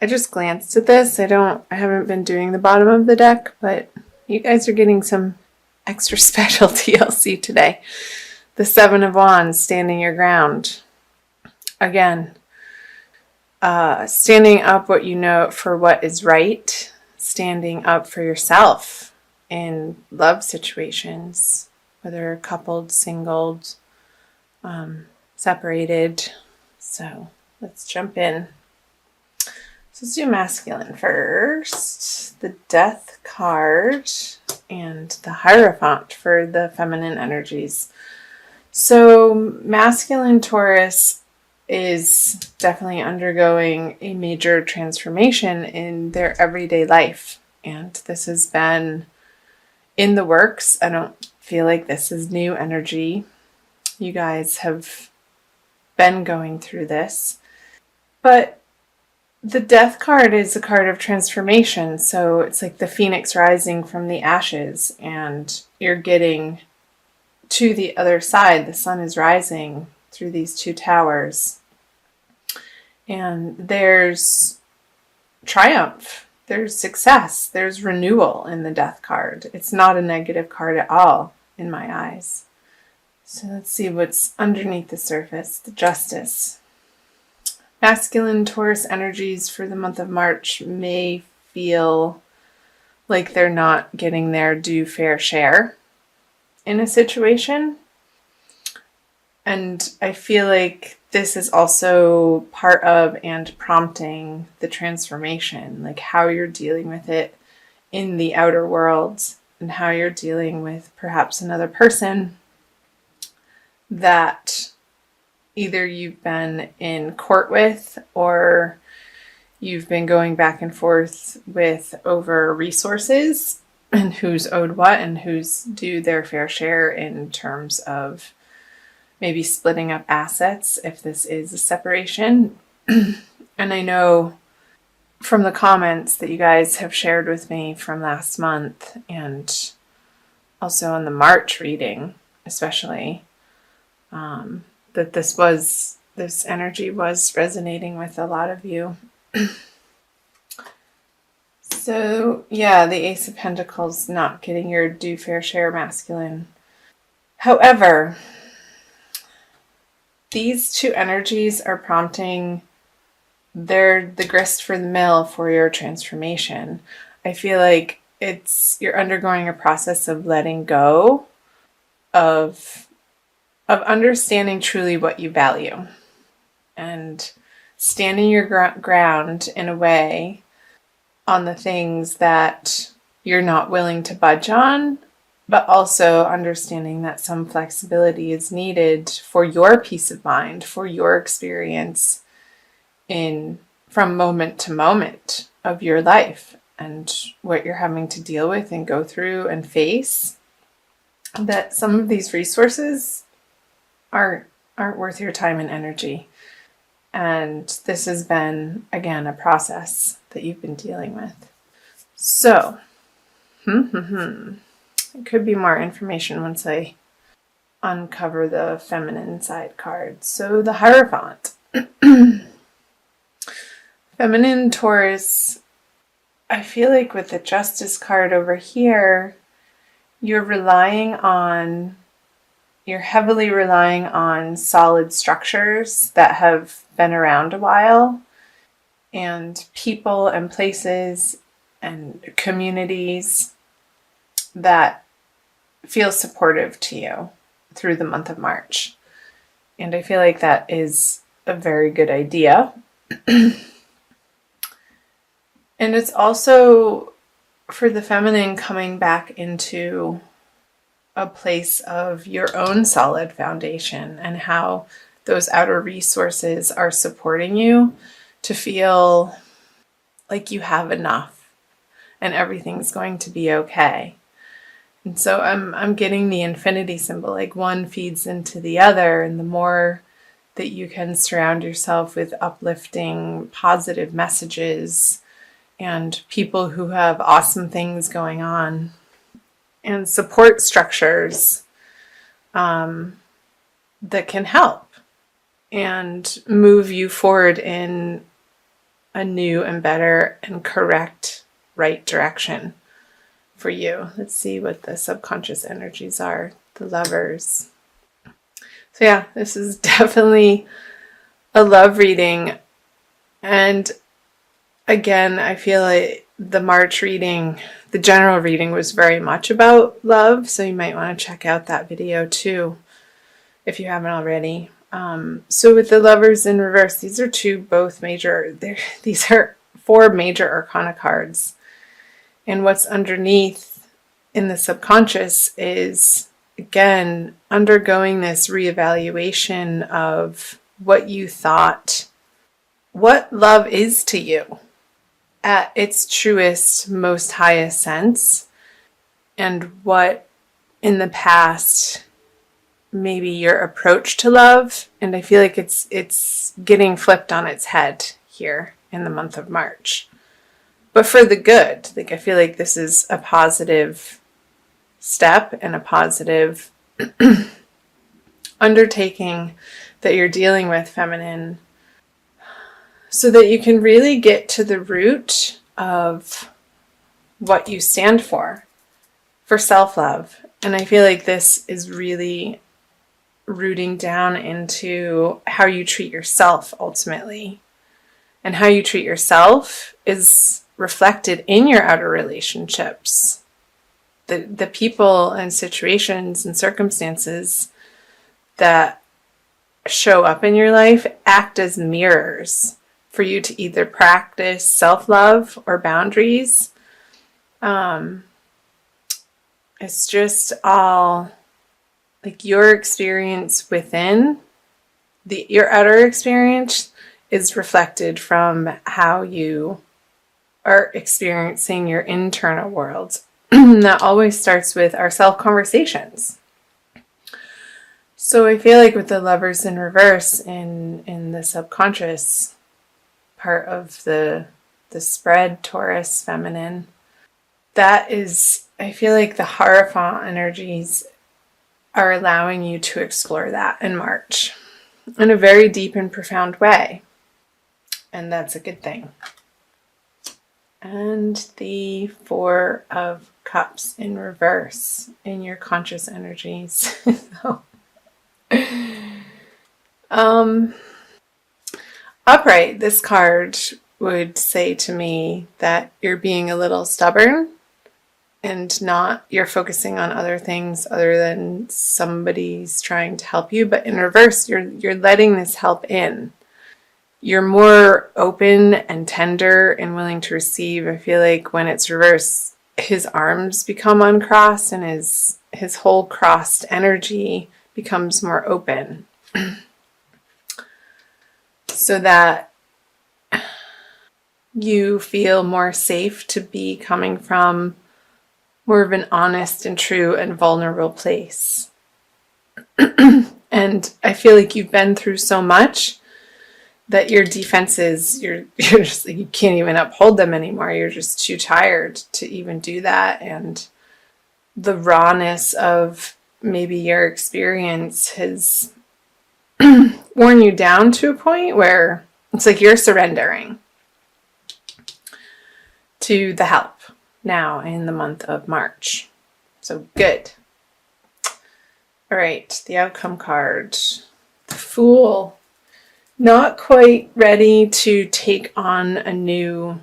I just glanced at this. I haven't been doing the bottom of the deck, but you guys are getting some extra special TLC today. The Seven of Wands, standing your ground. Again, standing up what you know for what is right, standing up for yourself in love situations, whether coupled, singled, separated. So let's jump in. So let's do masculine first. The Death card and the Hierophant for the feminine energies. So masculine Taurus is definitely undergoing a major transformation in their everyday life. And this has been in the works. I don't feel like this is new energy. You guys have been going through this. But the Death card is a card of transformation. So it's like the phoenix rising from the ashes, and you're getting to the other side. The sun is rising through these two towers. And there's triumph, there's success, there's renewal in the Death card. It's not a negative card at all in my eyes. So let's see what's underneath the surface. The Justice. Masculine Taurus energies for the month of March may feel like they're not getting their due fair share in a situation. And I feel like this is also part of and prompting the transformation, like how you're dealing with it in the outer world and how you're dealing with perhaps another person that either you've been in court with or you've been going back and forth with over resources and who's owed what and who's due their fair share in terms of maybe splitting up assets if this is a separation. And I know from the comments that you guys have shared with me from last month and also in the March reading especially, that this energy was resonating with a lot of you. So yeah, the Ace of Pentacles, not getting your due fair share, masculine. However, these two energies are prompting, they're the grist for the mill for your transformation. I feel like you're undergoing a process of letting go of understanding truly what you value and standing your ground in a way on the things that you're not willing to budge on, but also understanding that some flexibility is needed for your peace of mind, for your experience from moment to moment of your life and what you're having to deal with and go through and face. That some of these resources aren't worth your time and energy. And this has been, again, a process that you've been dealing with. So, it could be more information once I uncover the feminine side card. So the Hierophant. Feminine Taurus, I feel like with the Justice card over here, you're heavily relying on solid structures that have been around a while, and people and places and communities that feel supportive to you through the month of March. And I feel like that is a very good idea. And it's also for the feminine coming back into a place of your own solid foundation and how those outer resources are supporting you to feel like you have enough and everything's going to be okay. And so I'm getting the infinity symbol, like one feeds into the other, and the more that you can surround yourself with uplifting, positive messages and people who have awesome things going on and support structures that can help and move you forward in a new and better and correct right direction for you. Let's see what the subconscious energies are. The Lovers. So yeah, this is definitely a love reading. And again, I feel like the March reading, the general reading, was very much about love. So you might want to check out that video too, if you haven't already. So with the Lovers in reverse, these are these are 4 major arcana cards. And what's underneath in the subconscious is, again, undergoing this reevaluation of what you thought, what love is to you at its truest, most highest sense, and what in the past maybe your approach to love. And I feel like it's getting flipped on its head here in the month of March, but for the good. Like, I feel like this is a positive step and a positive undertaking that you're dealing with, feminine, so that you can really get to the root of what you stand for self-love. And I feel like this is really rooting down into how you treat yourself ultimately. And how you treat yourself is reflected in your outer relationships. The people and situations and circumstances that show up in your life act as mirrors for you to either practice self-love or boundaries. It's just all like your experience within, your outer experience is reflected from how you are experiencing your internal world. That always starts with our self-conversations. So I feel like with the Lovers in reverse in the subconscious part of the spread, Taurus, feminine, that is, I feel like the Hierophant energies are allowing you to explore that in March in a very deep and profound way. And that's a good thing. And the 4 of Cups in reverse in your conscious energies. So, upright, this card would say to me that you're being a little stubborn and you're focusing on other things other than somebody's trying to help you. But in reverse, you're letting this help in. You're more open and tender and willing to receive. I feel like when it's reversed, his arms become uncrossed and his whole crossed energy becomes more open. So that you feel more safe to be coming from more of an honest and true and vulnerable place. And I feel like you've been through so much that your defenses, you're just like, you can't even uphold them anymore. You're just too tired to even do that. And the rawness of maybe your experience has worn you down to a point where it's like you're surrendering to the help now in the month of March. So good. All right, the outcome card. The Fool. Not quite ready to take on a new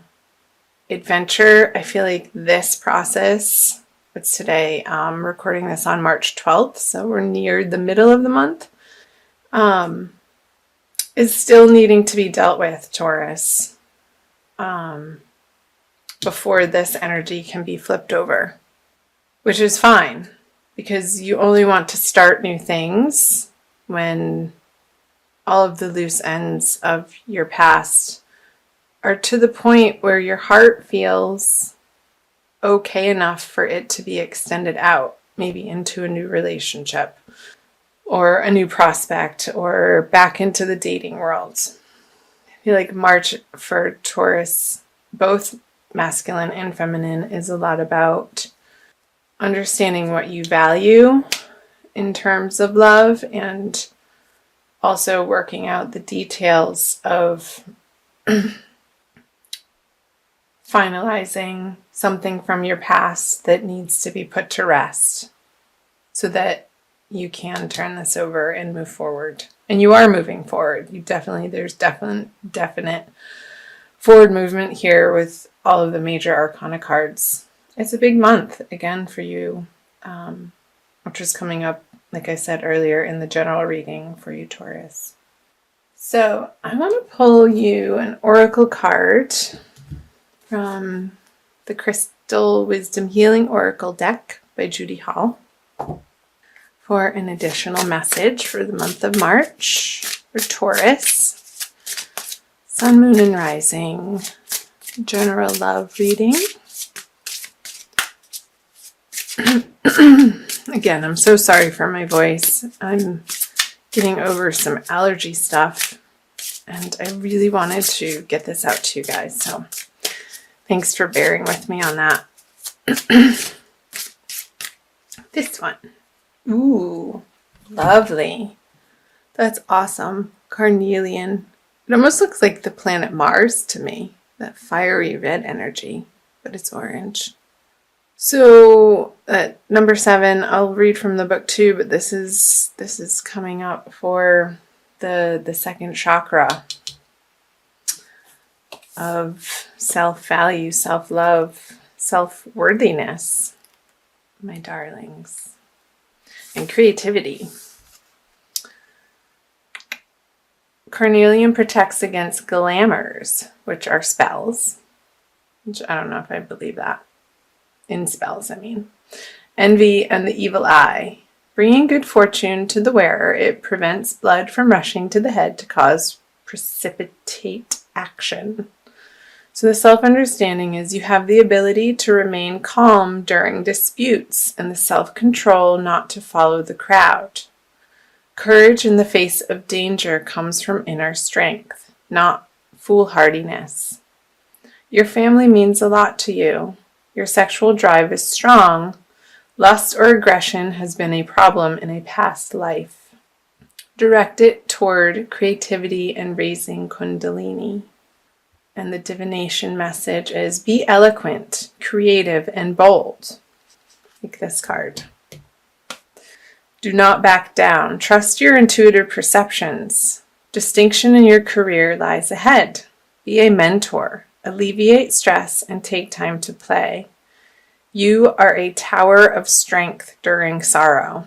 adventure. I feel like this process, it's today, I'm recording this on March 12th, so we're near the middle of the month, is still needing to be dealt with, Taurus, before this energy can be flipped over, which is fine because you only want to start new things when all of the loose ends of your past are to the point where your heart feels okay enough for it to be extended out, maybe into a new relationship or a new prospect or back into the dating world. I feel like March for Taurus, both masculine and feminine, is a lot about understanding what you value in terms of love and also working out the details of finalizing something from your past that needs to be put to rest so that you can turn this over and move forward. And you are moving forward. There's definite forward movement here with all of the major arcana cards. It's a big month again for you, which is coming up, like I said earlier, in the general reading for you, Taurus. So I want to pull you an oracle card from the Crystal Wisdom Healing Oracle deck by Judy Hall for an additional message for the month of March for Taurus. Sun, Moon, and Rising. General love reading. Again, I'm so sorry for my voice. I'm getting over some allergy stuff, and I really wanted to get this out to you guys, so thanks for bearing with me on that. This one. Ooh, lovely. That's awesome. Carnelian. It almost looks like the planet Mars to me. That fiery red energy, but it's orange. So number 7, I'll read from the book too, but this is coming up for the second chakra of self-value, self-love, self-worthiness, my darlings, and creativity. Carnelian protects against glamours, which are spells, which I don't know if I believe that. In spells, I mean. Envy and the evil eye. Bringing good fortune to the wearer, it prevents blood from rushing to the head to cause precipitate action. So the self-understanding is you have the ability to remain calm during disputes and the self-control not to follow the crowd. Courage in the face of danger comes from inner strength, not foolhardiness. Your family means a lot to you. Your sexual drive is strong. Lust or aggression has been a problem in a past life. Direct it toward creativity and raising Kundalini. And the divination message is be eloquent, creative, and bold. Like this card. Do not back down. Trust your intuitive perceptions. Distinction in your career lies ahead. Be a mentor. Alleviate stress and take time to play. You are a tower of strength during sorrow.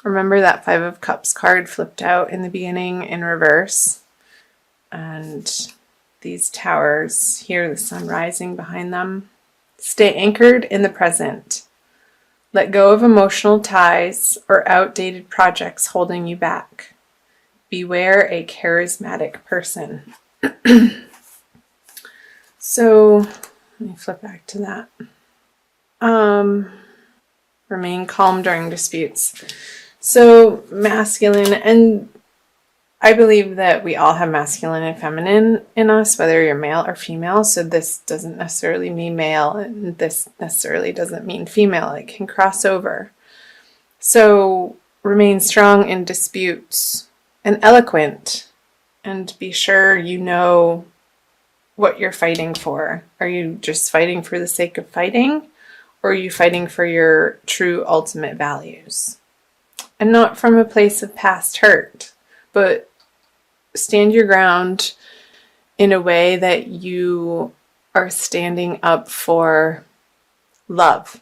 Remember that 5 of Cups card flipped out in the beginning in reverse? And these towers, here the sun rising behind them. Stay anchored in the present. Let go of emotional ties or outdated projects holding you back. Beware a charismatic person. So, let me flip back to that. Remain calm during disputes. So, masculine, and I believe that we all have masculine and feminine in us, whether you're male or female. So this doesn't necessarily mean male, and this necessarily doesn't mean female. It can cross over. So remain strong in disputes and eloquent, and be sure you know what you're fighting for. Are you just fighting for the sake of fighting, or are you fighting for your true ultimate values? And not from a place of past hurt, but stand your ground in a way that you are standing up for love